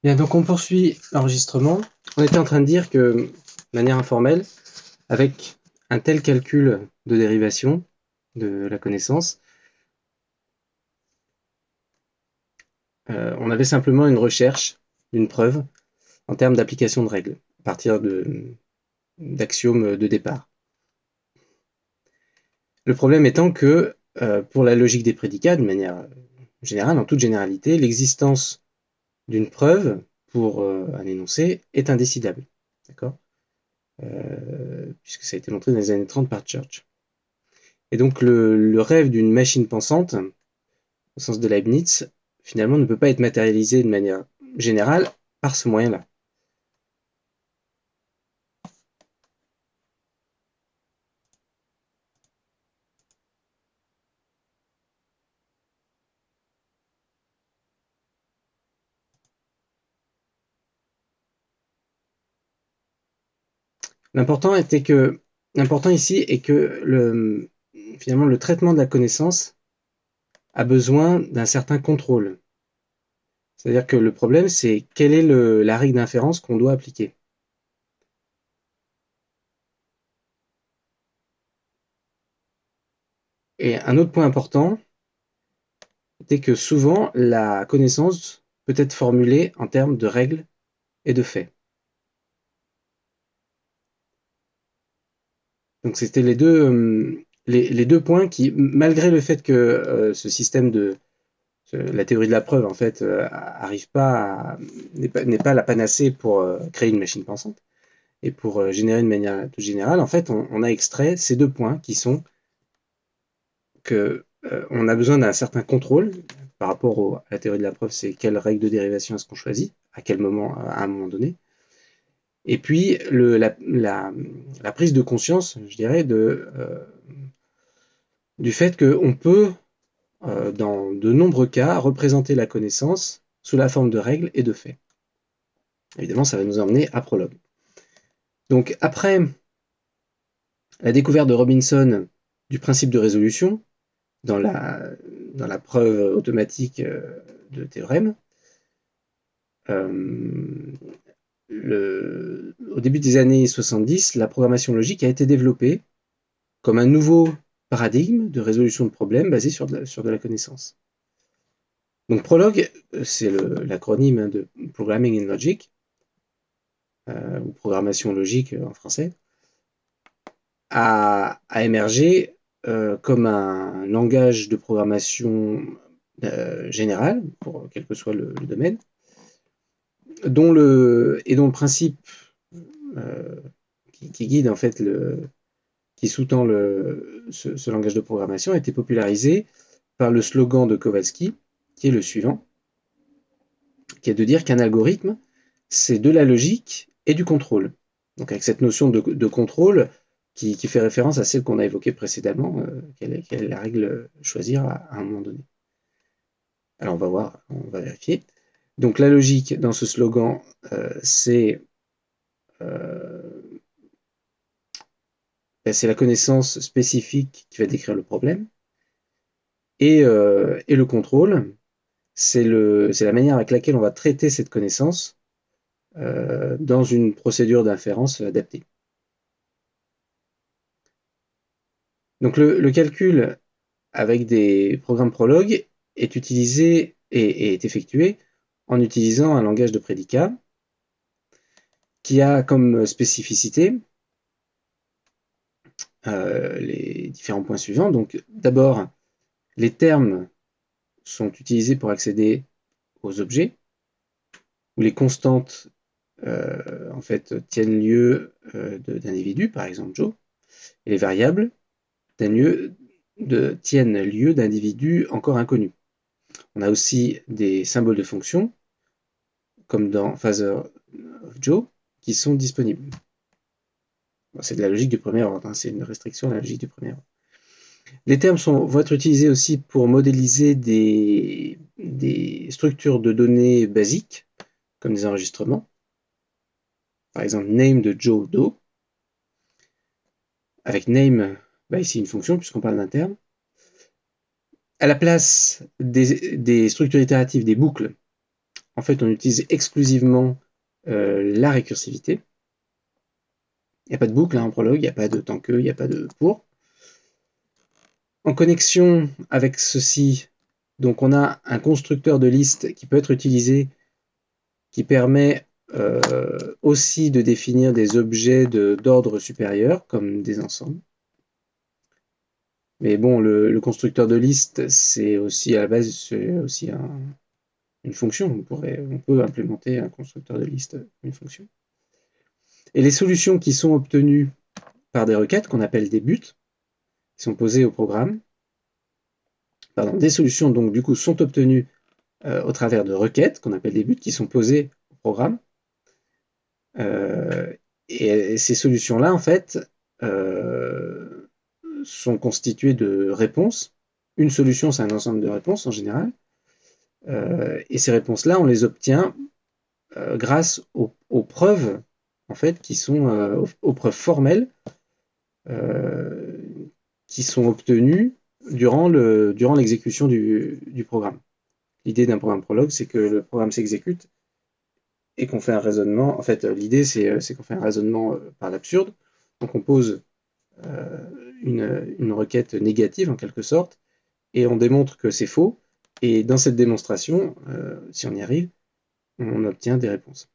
Bien, donc on poursuit l'enregistrement. On était en train de dire que, de manière informelle, avec un tel calcul de dérivation de la connaissance, on avait simplement une recherche d'une preuve en termes d'application de règles, à partir d'axiomes de départ. Le problème étant que, pour la logique des prédicats, de manière générale, en toute généralité, l'existence d'une preuve pour un énoncé est indécidable. D'accord ? Puisque ça a été montré dans les années 30 par Church. Et donc le rêve d'une machine pensante, au sens de Leibniz, finalement ne peut pas être matérialisé de manière générale par ce moyen-là. L'important ici est que finalement le traitement de la connaissance a besoin d'un certain contrôle. C'est-à-dire que le problème, c'est quelle est la règle d'inférence qu'on doit appliquer. Et un autre point important, c'est que souvent la connaissance peut être formulée en termes de règles et de faits. Donc c'était les deux points qui, malgré le fait que ce système la théorie de la preuve en fait n'est pas la panacée pour créer une machine pensante et pour générer une manière tout générale, en fait on a extrait ces deux points qui sont que on a besoin d'un certain contrôle par rapport à la théorie de la preuve, c'est quelle règle de dérivation est-ce qu'on choisit, à quel moment, à un moment donné. Et puis la prise de conscience, je dirais, du fait qu'on peut, dans de nombreux cas, représenter la connaissance sous la forme de règles et de faits. Évidemment, ça va nous emmener à Prologue. Donc, après la découverte de Robinson du principe de résolution dans la preuve automatique de théorème, au début des années 70, la programmation logique a été développée comme un nouveau paradigme de résolution de problèmes basé sur de la connaissance. Donc Prolog, c'est l'acronyme de Programming in Logic, ou programmation logique en français, a émergé comme un langage de programmation général, pour quel que soit le domaine, dont le principe qui guide en fait qui sous-tend ce langage de programmation a été popularisé par le slogan de Kowalski, qui est le suivant, qui est de dire qu'un algorithme, c'est de la logique et du contrôle. Donc avec cette notion de contrôle qui fait référence à celle qu'on a évoquée précédemment, quelle est la règle choisir à un moment donné. Alors on va voir, on va vérifier. Donc la logique dans ce slogan, c'est la connaissance spécifique qui va décrire le problème. Et le contrôle, c'est la manière avec laquelle on va traiter cette connaissance dans une procédure d'inférence adaptée. Donc le calcul avec des programmes Prolog est utilisé et est effectué en utilisant un langage de prédicat qui a comme spécificité les différents points suivants. Donc d'abord, les termes sont utilisés pour accéder aux objets, où les constantes en fait tiennent lieu d'individus, par exemple Joe, et les variables tiennent lieu d'individus encore inconnus. On a aussi des symboles de fonctions, comme dans Father of Joe, qui sont disponibles. Bon, c'est de la logique du premier ordre, hein, c'est une restriction à la logique du premier ordre. Les termes vont être utilisés aussi pour modéliser des structures de données basiques, comme des enregistrements. Par exemple, name de Joe Doe, avec name, ici une fonction, puisqu'on parle d'un terme. À la place des structures itératives des boucles, en fait, on utilise exclusivement la récursivité. Il n'y a pas de boucle en prologue, il n'y a pas de tant que, il n'y a pas de pour. En connexion avec ceci, donc on a un constructeur de liste qui peut être utilisé, qui permet aussi de définir des objets d'ordre supérieur, comme des ensembles. Mais bon, le constructeur de liste, c'est aussi à la base, c'est aussi une fonction. On peut implémenter un constructeur de liste, une fonction. Et les solutions qui sont obtenues par des requêtes, qu'on appelle des buts, qui sont posées au programme, pardon, des solutions donc du coup sont obtenues au travers de requêtes, qu'on appelle des buts, qui sont posées au programme. Et ces solutions-là, en fait, sont constituées de réponses. Une solution, c'est un ensemble de réponses en général. Et ces réponses-là, on les obtient grâce aux preuves, en fait, qui sont aux preuves formelles qui sont obtenues durant l'exécution du programme. L'idée d'un programme prologue, c'est que le programme s'exécute et qu'on fait un raisonnement. En fait, l'idée, c'est qu'on fait un raisonnement par l'absurde. Donc, on pose une requête négative, en quelque sorte, et on démontre que c'est faux. Et dans cette démonstration, si on y arrive, on obtient des réponses.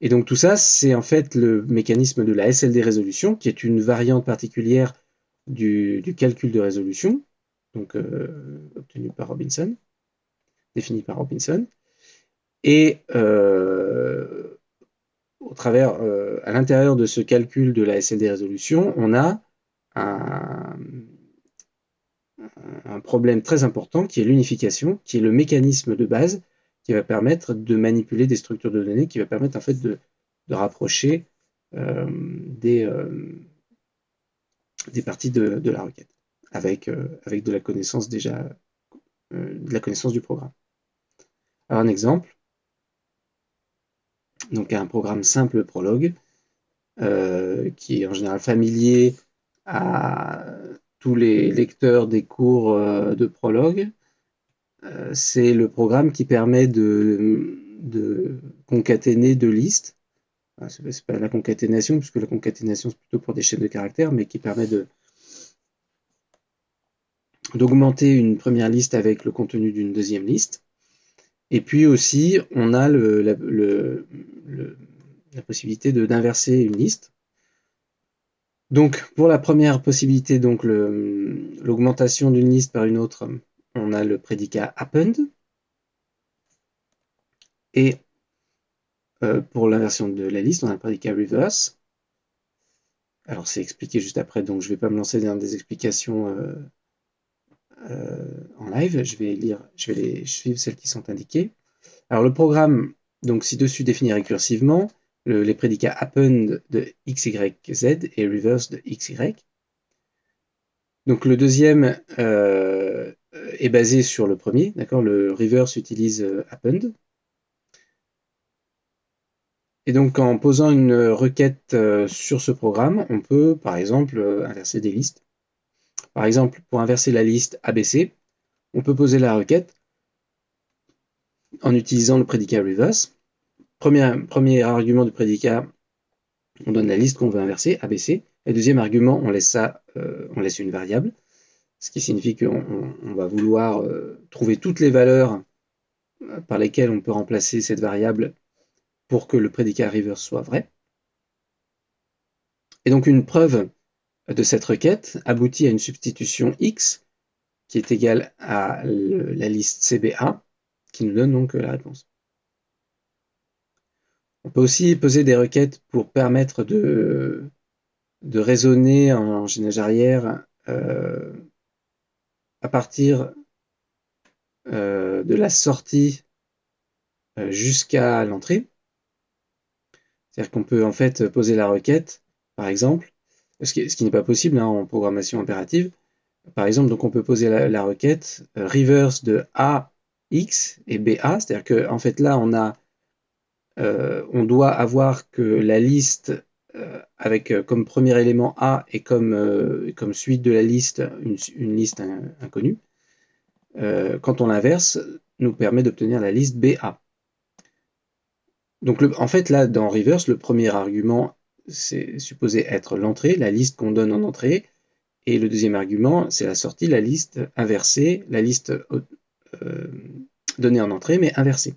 Et donc, tout ça, c'est en fait le mécanisme de la SLD résolution, qui est une variante particulière du calcul de résolution, donc obtenu par Robinson, défini par Robinson. Et à l'intérieur de ce calcul de la SLD résolution, on a un problème très important qui est l'unification, qui est le mécanisme de base qui va permettre de manipuler des structures de données, qui va permettre en fait de rapprocher des parties de la requête avec de la connaissance déjà de la connaissance du programme. Alors un exemple, donc un programme simple Prolog qui est en général familier à tous les lecteurs des cours de Prolog. C'est le programme qui permet de concaténer deux listes. C'est pas la concaténation, puisque la concaténation c'est plutôt pour des chaînes de caractères, mais qui permet d'augmenter une première liste avec le contenu d'une deuxième liste. Et puis aussi, on a la possibilité d'inverser une liste. Donc, pour la première possibilité, donc l'augmentation d'une liste par une autre, on a le prédicat append. Et pour l'inversion de la liste, on a le prédicat reverse. Alors, c'est expliqué juste après, donc je ne vais pas me lancer dans des explications en live. Je vais suivre celles qui sont indiquées. Alors, le programme, donc ci-dessus définit récursivement les prédicats append de x, y, z et reverse de x, y. Donc le deuxième est basé sur le premier, d'accord. Le reverse utilise append. Et donc en posant une requête sur ce programme, on peut par exemple inverser des listes. Par exemple, pour inverser la liste ABC, on peut poser la requête en utilisant le prédicat reverse. Premier argument du prédicat, on donne la liste qu'on veut inverser, ABC. Et deuxième argument, on laisse une variable, ce qui signifie qu'on va vouloir trouver toutes les valeurs par lesquelles on peut remplacer cette variable pour que le prédicat reverse soit vrai. Et donc une preuve de cette requête aboutit à une substitution x qui est égale à la liste CBA, qui nous donne donc la réponse. On peut aussi poser des requêtes pour permettre de raisonner en génération arrière à partir de la sortie jusqu'à l'entrée. C'est-à-dire qu'on peut en fait poser la requête, par exemple, ce qui n'est pas possible en programmation impérative. Par exemple, donc on peut poser la requête reverse de AX et BA, c'est-à-dire qu'en fait là on doit avoir que la liste avec comme premier élément A et comme suite de la liste une liste inconnue. quand on l'inverse, nous permet d'obtenir la liste BA. Donc en fait, là, dans reverse, le premier argument, c'est supposé être l'entrée, la liste qu'on donne en entrée, et le deuxième argument, c'est la sortie, la liste inversée, la liste donnée en entrée, mais inversée.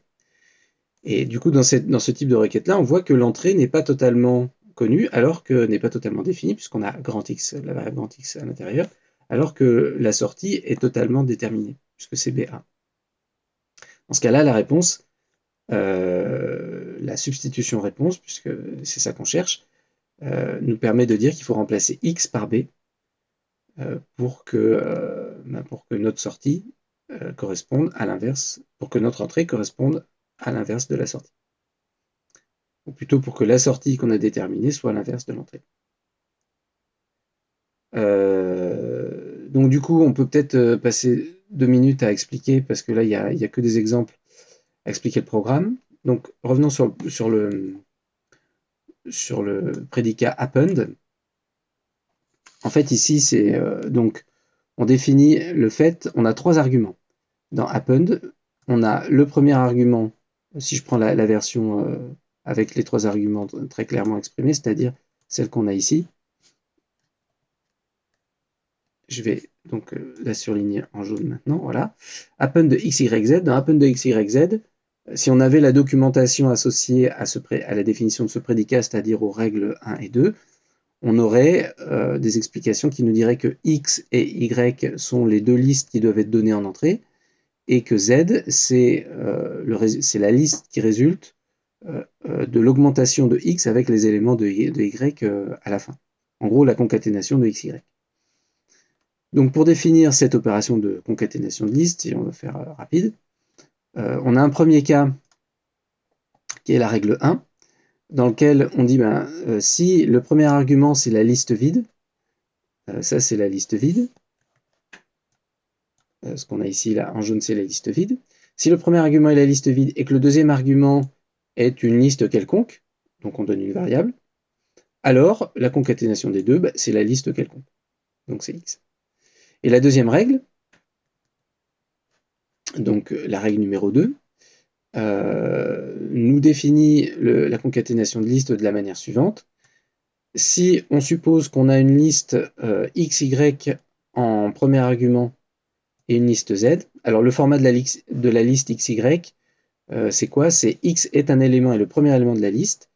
Et du coup, dans ce type de requête-là, on voit que l'entrée n'est pas totalement connue, alors que n'est pas totalement définie, puisqu'on a grand X, la variable grand X à l'intérieur, alors que la sortie est totalement déterminée, puisque c'est BA. Dans ce cas-là, la réponse, la substitution réponse, puisque c'est ça qu'on cherche, nous permet de dire qu'il faut remplacer X par B pour que notre sortie corresponde à l'inverse, pour que notre entrée corresponde à l'inverse de la sortie. Ou plutôt pour que la sortie qu'on a déterminée soit l'inverse de l'entrée. Donc du coup, on peut peut-être passer 2 minutes à expliquer, parce que là, il y a que des exemples à expliquer le programme. Donc revenons sur le prédicat append. En fait, ici, c'est donc on définit le fait, on a 3 arguments. Dans append, on a le premier argument, si je prends la version avec les 3 arguments très clairement exprimés, c'est-à-dire celle qu'on a ici. Je vais donc la surligner en jaune maintenant, voilà. Append de x, y, z. Dans append de x, y, z, si on avait la documentation associée à la définition de ce prédicat, c'est-à-dire aux règles 1 et 2, on aurait des explications qui nous diraient que x et y sont les deux listes qui doivent être données en entrée, et que z, c'est la liste qui résulte de l'augmentation de x avec les éléments de y à la fin. En gros, la concaténation de x, y. Donc pour définir cette opération de concaténation de liste, si on veut faire rapide, on a un premier cas qui est la règle 1, dans lequel on dit si le premier argument c'est la liste vide, ça c'est la liste vide, ce qu'on a ici là en jaune c'est la liste vide. Si le premier argument est la liste vide et que le deuxième argument est une liste quelconque, donc on donne une variable, alors la concaténation des deux, c'est la liste quelconque, donc c'est x. Et la deuxième règle, donc la règle numéro 2, nous définit la concaténation de liste de la manière suivante. Si on suppose qu'on a une liste xy en premier argument et une liste z, alors le format de la liste xy, c'est quoi? C'est x est un élément et le premier élément de la liste,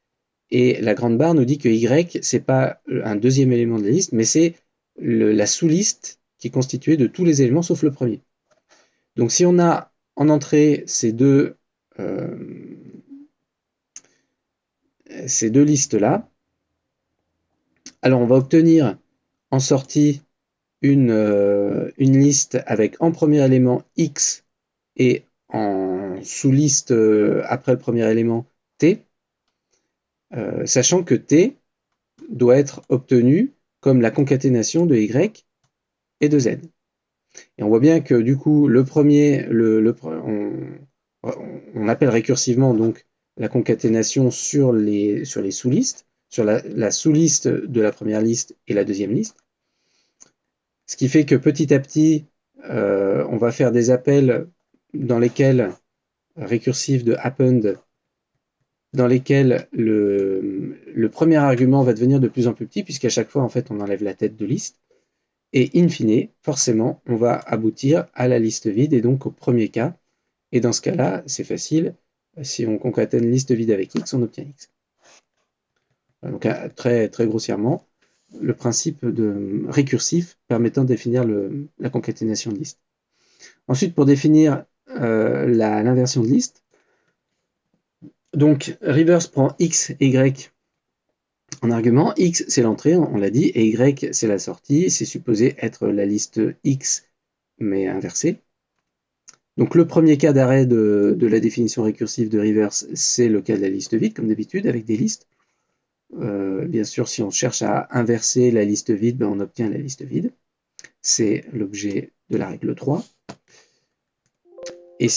et la grande barre nous dit que y, c'est pas un deuxième élément de la liste, mais c'est la sous-liste qui est constituée de tous les éléments sauf le premier. Donc si on a en entrée ces deux listes-là, alors on va obtenir en sortie une liste avec en premier élément x et en sous-liste après le premier élément t, sachant que t doit être obtenu comme la concaténation de y et de z. Et on voit bien que du coup, le premier, on appelle récursivement donc la concaténation sur les sous-listes, sur la sous-liste de la première liste et la deuxième liste. Ce qui fait que petit à petit, on va faire des appels dans lesquels, récursifs de append, dans lesquels le premier argument va devenir de plus en plus petit, puisqu'à chaque fois, en fait, on enlève la tête de liste. Et in fine, forcément, on va aboutir à la liste vide, et donc au premier cas. Et dans ce cas-là, c'est facile. Si on concatène liste vide avec x, on obtient x. Donc très, très grossièrement, le principe de récursif permettant de définir la concaténation de liste. Ensuite, pour définir l'inversion de liste, donc reverse prend x et y en argument. X, c'est l'entrée, on l'a dit, et y, c'est la sortie. C'est supposé être la liste x, mais inversée. Donc le premier cas d'arrêt de la définition récursive de reverse, c'est le cas de la liste vide, comme d'habitude, avec des listes. Bien sûr, si on cherche à inverser la liste vide, on obtient la liste vide. C'est l'objet de la règle 3. Et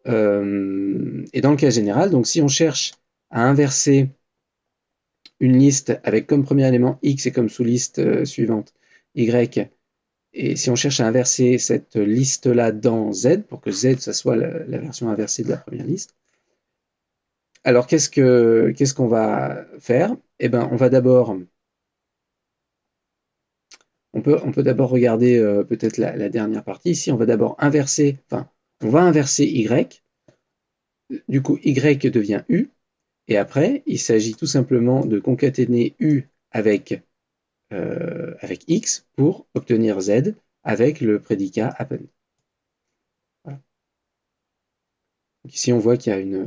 dans le cas général, donc si on cherche à inverser une liste avec comme premier élément x et comme sous-liste suivante y, Et si on cherche à inverser cette liste-là dans Z, pour que Z, ça soit la version inversée de la première liste, alors qu'est-ce qu'on va faire? Eh ben, on peut d'abord regarder peut-être la dernière partie. Ici, on va d'abord inverser, enfin, on va inverser Y. Du coup, Y devient U. Et après, il s'agit tout simplement de concaténer U avec X pour obtenir Z avec le prédicat append. Voilà. Donc ici, on voit qu'il y a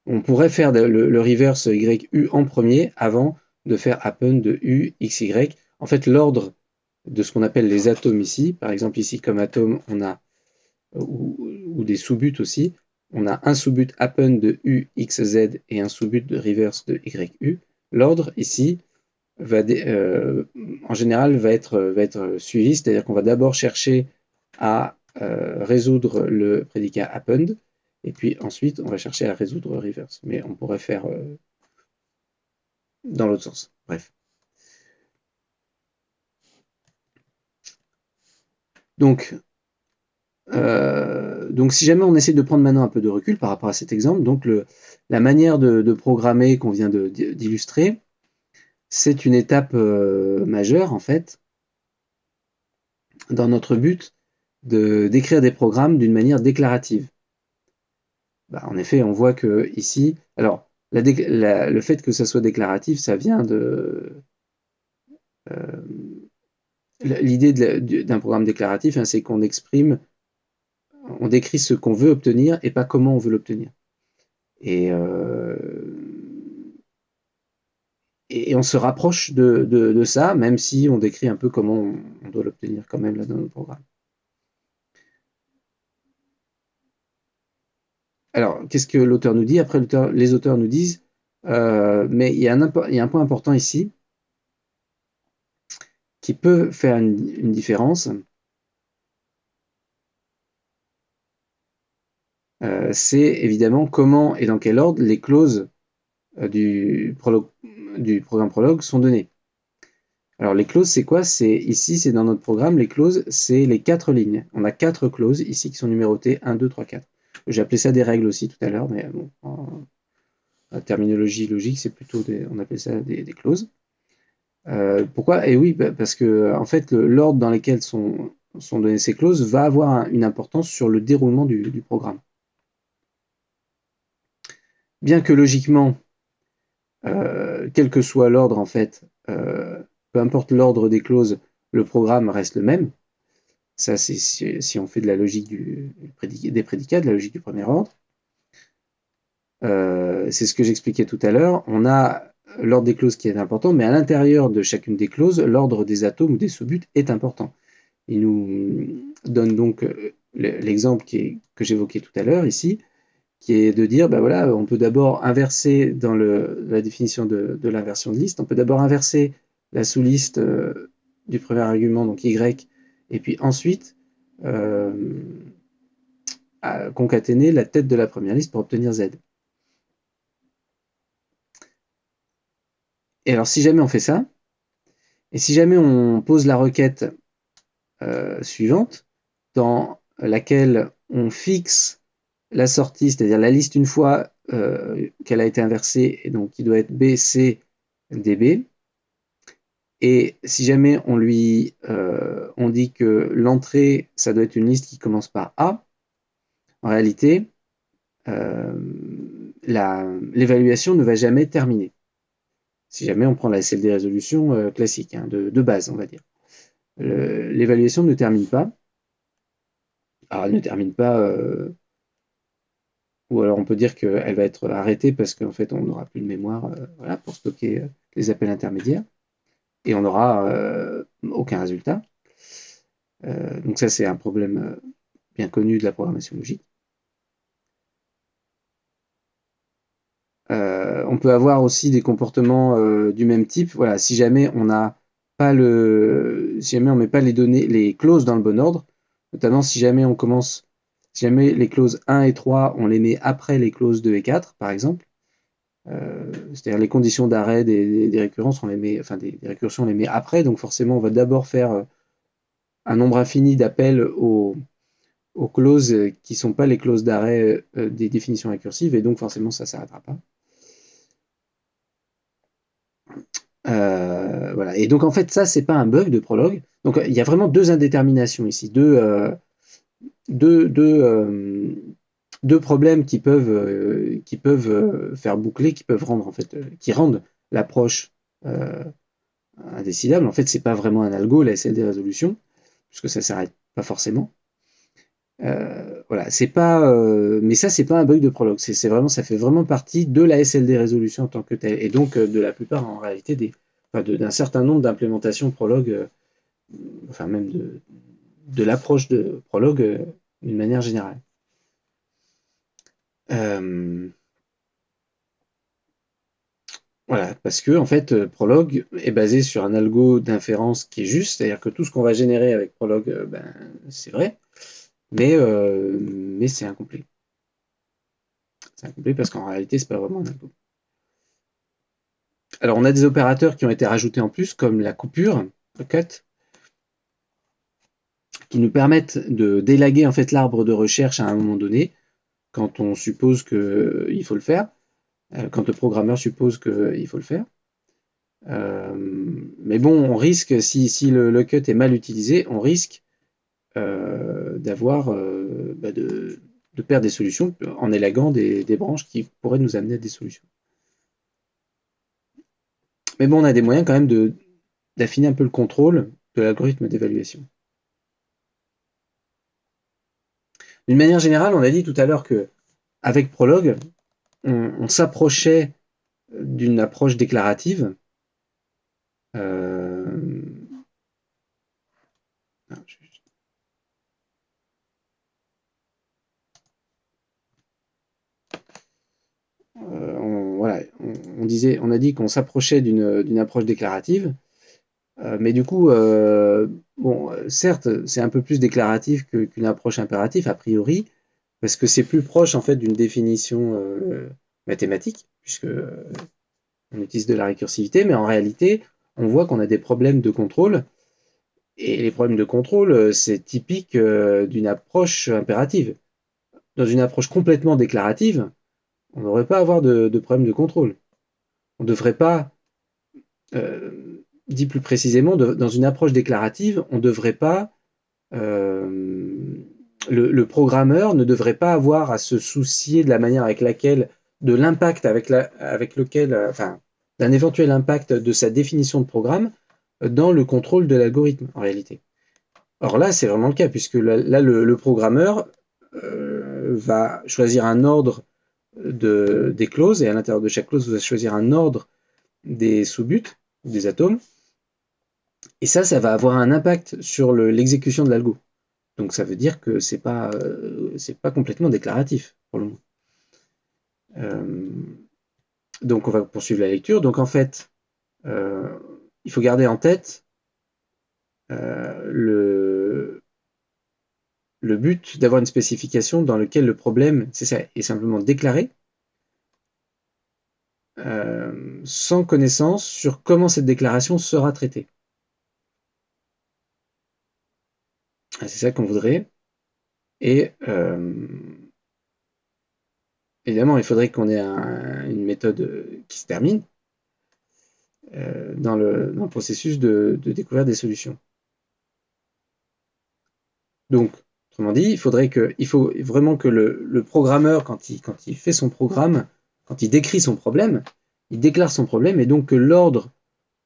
on pourrait faire le reverse YU en premier avant de faire append de U, XY. En fait, l'ordre de ce qu'on appelle les atomes ici, par exemple ici comme atome, on a, ou des sous-buts aussi, on a un sous-but append de U, X, Z et un sous-but de reverse de YU. L'ordre ici, en général, va être suivi, c'est-à-dire qu'on va d'abord chercher à résoudre le prédicat append, et puis ensuite, on va chercher à résoudre reverse. Mais on pourrait faire dans l'autre sens. Bref. Donc, si jamais on essaie de prendre maintenant un peu de recul par rapport à cet exemple, donc la manière de programmer qu'on vient d'illustrer, c'est une étape majeure, en fait, dans notre but d'écrire des programmes d'une manière déclarative. Bah, en effet, on voit que ici, alors le fait que ça soit déclaratif, ça vient de l'idée d'un programme déclaratif, hein, c'est qu'on exprime, on décrit ce qu'on veut obtenir et pas comment on veut l'obtenir. Et, euh, et on se rapproche de ça, même si on décrit un peu comment on doit l'obtenir quand même là dans notre programme. Alors, qu'est-ce que l'auteur nous dit? Après, les auteurs nous disent, mais il y a un point important ici qui peut faire une différence. C'est évidemment comment et dans quel ordre les clauses du programme Prolog sont données. Alors les clauses, c'est quoi? Ici, c'est dans notre programme, les clauses, c'est les 4 lignes. On a 4 clauses ici qui sont numérotées 1, 2, 3, 4. J'ai appelé ça des règles aussi tout à l'heure, mais bon, en terminologie logique, c'est plutôt on appelle ça des clauses. Pourquoi? Et oui, parce que en fait, l'ordre dans lequel sont données ces clauses va avoir une importance sur le déroulement du programme. Bien que logiquement, quel que soit l'ordre en fait, peu importe l'ordre des clauses, le programme reste le même. Ça, c'est si on fait de la logique des prédicats, de la logique du premier ordre. C'est ce que j'expliquais tout à l'heure. On a l'ordre des clauses qui est important, mais à l'intérieur de chacune des clauses, l'ordre des atomes ou des sous-buts est important. Il nous donne donc l'exemple que j'évoquais tout à l'heure ici, qui est de dire, ben voilà, on peut d'abord inverser dans la définition de l'inversion de liste, on peut d'abord inverser la sous-liste du premier argument, donc Y, et puis ensuite concaténer la tête de la première liste pour obtenir Z. Et alors si jamais on fait ça, et si jamais on pose la requête suivante, dans laquelle on fixe la sortie, c'est-à-dire la liste une fois qu'elle a été inversée, et donc qui doit être B, C, DB. Et si jamais on dit que l'entrée, ça doit être une liste qui commence par A, en réalité, l'évaluation ne va jamais terminer. Si jamais on prend la SLD résolution classique, hein, de base, on va dire. L'évaluation ne termine pas. Alors, elle ne termine pas, ou alors on peut dire qu'elle va être arrêtée parce qu'en fait, on n'aura plus de mémoire voilà, pour stocker les appels intermédiaires et on n'aura aucun résultat. Donc ça, c'est un problème bien connu de la programmation logique. On peut avoir aussi des comportements du même type. Voilà, si jamais on n'a pas si jamais on met pas les clauses dans le bon ordre, notamment si jamais si jamais les clauses 1 et 3, on les met après les clauses 2 et 4, par exemple, C'est-à-dire les conditions d'arrêt des récurrences, on les met, enfin des récursions, on les met après, donc forcément on va d'abord faire un nombre infini d'appels aux clauses qui ne sont pas les clauses d'arrêt des définitions récursives, et donc forcément ça ne s'arrêtera pas. Voilà. Et donc en fait ça c'est pas un bug de Prolog. Donc il y a vraiment deux indéterminations ici, deux, deux, euh, deux problèmes qui peuvent faire boucler, qui peuvent rendre en fait, qui rendent l'approche indécidable. En fait c'est pas vraiment un algo la SLD résolution puisque ça s'arrête pas forcément. Voilà, c'est pas, mais ça c'est pas un bug de Prolog. C'est vraiment, ça fait vraiment partie de la SLD résolution en tant que telle, et donc de la plupart en réalité enfin, d'un certain nombre d'implémentations Prolog, enfin même de l'approche de Prolog d'une manière générale. Euh, voilà, parce que en fait Prolog est basé sur un algo d'inférence qui est juste, c'est-à-dire que tout ce qu'on va générer avec Prolog, ben, c'est vrai, mais c'est incomplet. C'est incomplet parce qu'en réalité c'est pas vraiment un algo. Alors, on a des opérateurs qui ont été rajoutés en plus, comme la coupure, le cut, qui nous permettent de délaguer en fait l'arbre de recherche à un moment donné, quand on suppose qu'il faut le faire, quand le programmeur suppose qu'il faut le faire. Mais bon, on risque, si le cut est mal utilisé, on risque d'avoir de perdre des solutions en élaguant des branches qui pourraient nous amener à des solutions. Mais bon, on a des moyens quand même d'affiner un peu le contrôle de l'algorithme d'évaluation. D'une manière générale, on a dit tout à l'heure que avec Prolog, on s'approchait d'une approche déclarative. Euh, voilà, on a dit qu'on s'approchait d'une approche déclarative, mais du coup, bon, certes, c'est un peu plus déclaratif qu'une approche impérative a priori, parce que c'est plus proche en fait d'une définition mathématique, puisque on utilise de la récursivité, mais en réalité, on voit qu'on a des problèmes de contrôle. Et les problèmes de contrôle, c'est typique d'une approche impérative. Dans une approche complètement déclarative, on ne devrait pas avoir de problème de contrôle. On ne devrait pas, dit plus précisément, dans une approche déclarative, on ne devrait pas, le programmeur ne devrait pas avoir à se soucier de la manière avec laquelle, de l'impact avec lequel, enfin, d'un éventuel impact de sa définition de programme dans le contrôle de l'algorithme, en réalité. Or là, c'est vraiment le cas, puisque là le programmeur va choisir un ordre des clauses, et à l'intérieur de chaque clause, vous allez choisir un ordre des sous-buts, des atomes, et ça va avoir un impact sur l'exécution de l'algo. Donc ça veut dire que c'est pas complètement déclaratif, pour le moment. Donc on va poursuivre la lecture. Donc en fait, il faut garder en tête le but d'avoir une spécification dans laquelle le problème, c'est ça, est simplement déclaré, sans connaissance sur comment cette déclaration sera traitée. C'est ça qu'on voudrait. Et évidemment, il faudrait qu'on ait une méthode qui se termine dans le processus de découverte des solutions. Donc, autrement dit, il faut vraiment que le programmeur, quand il fait son programme, quand il décrit son problème, il déclare son problème, et donc que l'ordre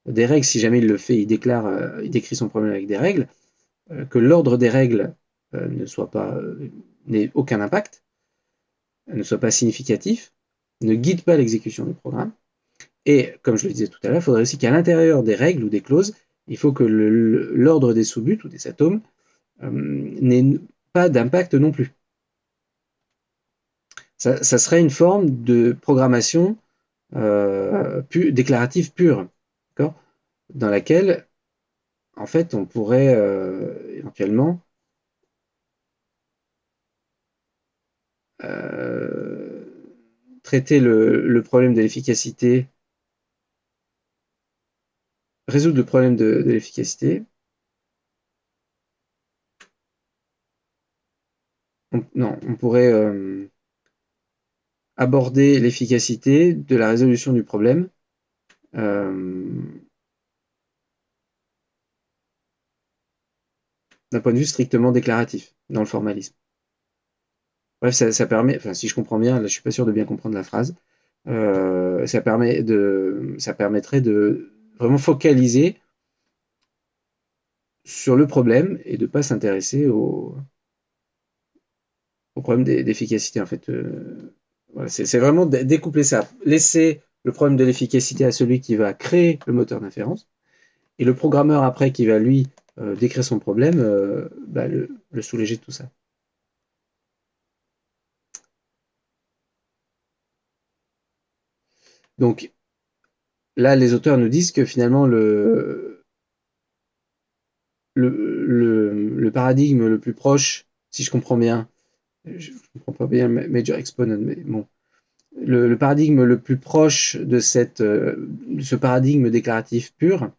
des règles, si jamais il le fait, il décrit son problème avec des règles, que l'ordre des règles n'ait aucun impact, ne soit pas significatif, ne guide pas l'exécution du programme. Et comme je le disais tout à l'heure, il faudrait aussi qu'à l'intérieur des règles ou des clauses, il faut que l'ordre des sous-buts ou des atomes n'ait pas d'impact non plus. Ça serait une forme de programmation déclarative pure, dans laquelle, en fait, on pourrait éventuellement traiter le problème de l'efficacité, résoudre le problème de l'efficacité, on pourrait aborder l'efficacité de la résolution du problème d'un point de vue strictement déclaratif, dans le formalisme. Bref, ça permet, enfin, si je comprends bien, là, je suis pas sûr de bien comprendre la phrase, ça permettrait de vraiment focaliser sur le problème et de pas s'intéresser au problème d'efficacité, en fait. Voilà, c'est vraiment découpler ça. Laisser le problème de l'efficacité à celui qui va créer le moteur d'inférence, et le programmeur après qui va lui décrire son problème, le soulager de tout ça. Donc là, les auteurs nous disent que finalement le paradigme le plus proche, si je comprends bien, je ne comprends pas bien Major Exponent, mais bon, le paradigme le plus proche de ce paradigme déclaratif pur,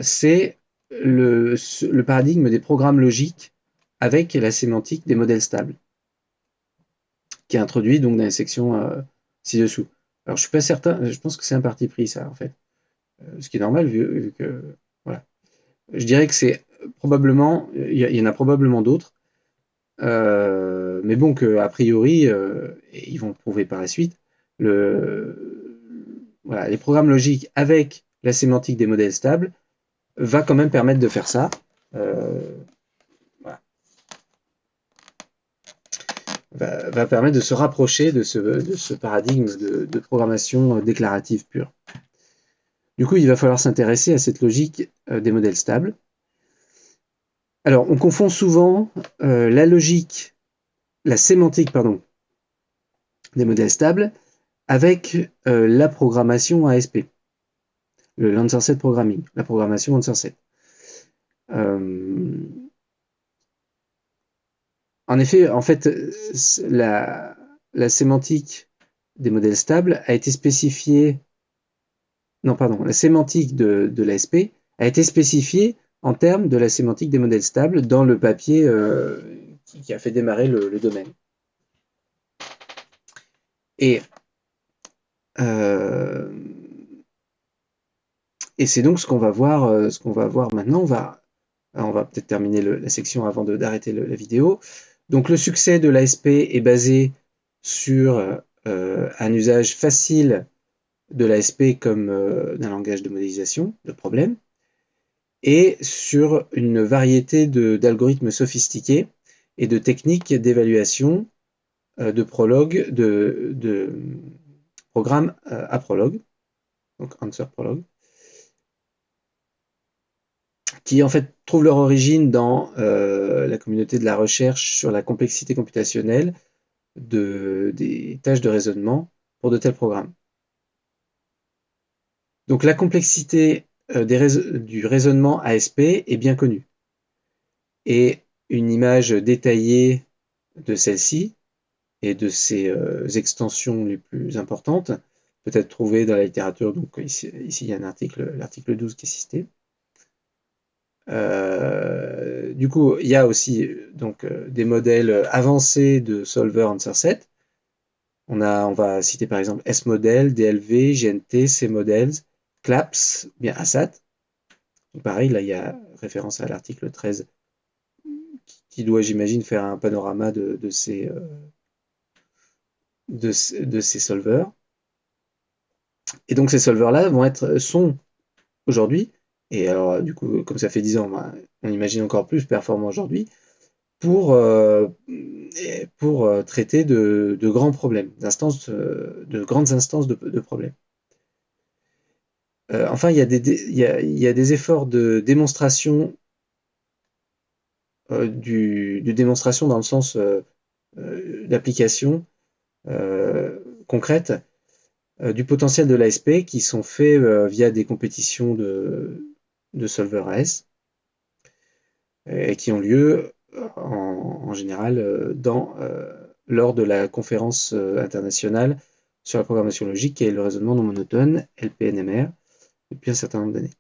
c'est le paradigme des programmes logiques avec la sémantique des modèles stables, qui est introduit donc dans la section ci-dessous. Alors je suis pas certain, je pense que c'est un parti pris ça en fait, ce qui est normal vu que voilà. Je dirais que c'est probablement, il y en a probablement d'autres, mais bon a priori, et ils vont prouver par la suite, voilà, les programmes logiques avec la sémantique des modèles stables va quand même permettre de faire ça. Voilà. Va permettre de se rapprocher de ce paradigme de programmation déclarative pure. Du coup, il va falloir s'intéresser à cette logique des modèles stables. Alors, on confond souvent la sémantique, des modèles stables avec la programmation ASP, le Lancer Set Programming, la programmation Lancer Set. En effet, en fait, la sémantique des modèles stables a été spécifiée. Non, pardon, la sémantique de l'ASP a été spécifiée en termes de la sémantique des modèles stables dans le papier qui a fait démarrer le domaine. Et c'est donc ce qu'on va voir maintenant. On va peut-être terminer la section avant d'arrêter la vidéo. Donc le succès de l'ASP est basé sur un usage facile de l'ASP comme d'un langage de modélisation de problèmes, et sur une variété d'algorithmes sophistiqués et de techniques d'évaluation de programmes à prologue, donc answer prologue, qui en fait trouvent leur origine dans la communauté de la recherche sur la complexité computationnelle des tâches de raisonnement pour de tels programmes. Donc la complexité du raisonnement ASP est bien connue, et une image détaillée de celle-ci et de ses extensions les plus importantes peut être trouvée dans la littérature. Donc ici il y a un article, l'article 12 qui est cité. Du coup, il y a aussi donc des modèles avancés de solver answer set. On va citer par exemple S-Model, DLV, GNT, C-Models, CLAPS, bien ASAT. Donc pareil, là il y a référence à l'article 13 qui doit, j'imagine, faire un panorama de ces solvers. Et donc ces solvers-là sont aujourd'hui, et alors du coup, comme ça fait 10 ans, on imagine encore plus performants aujourd'hui, pour traiter de grands problèmes, de grandes instances de problèmes. Enfin, il y a des efforts de démonstration, de démonstration dans le sens d'application concrète du potentiel de l'ASP qui sont faits via des compétitions de solver AS et qui ont lieu en général lors de la conférence internationale sur la programmation logique et le raisonnement non monotone, LPNMR, depuis un certain nombre d'années.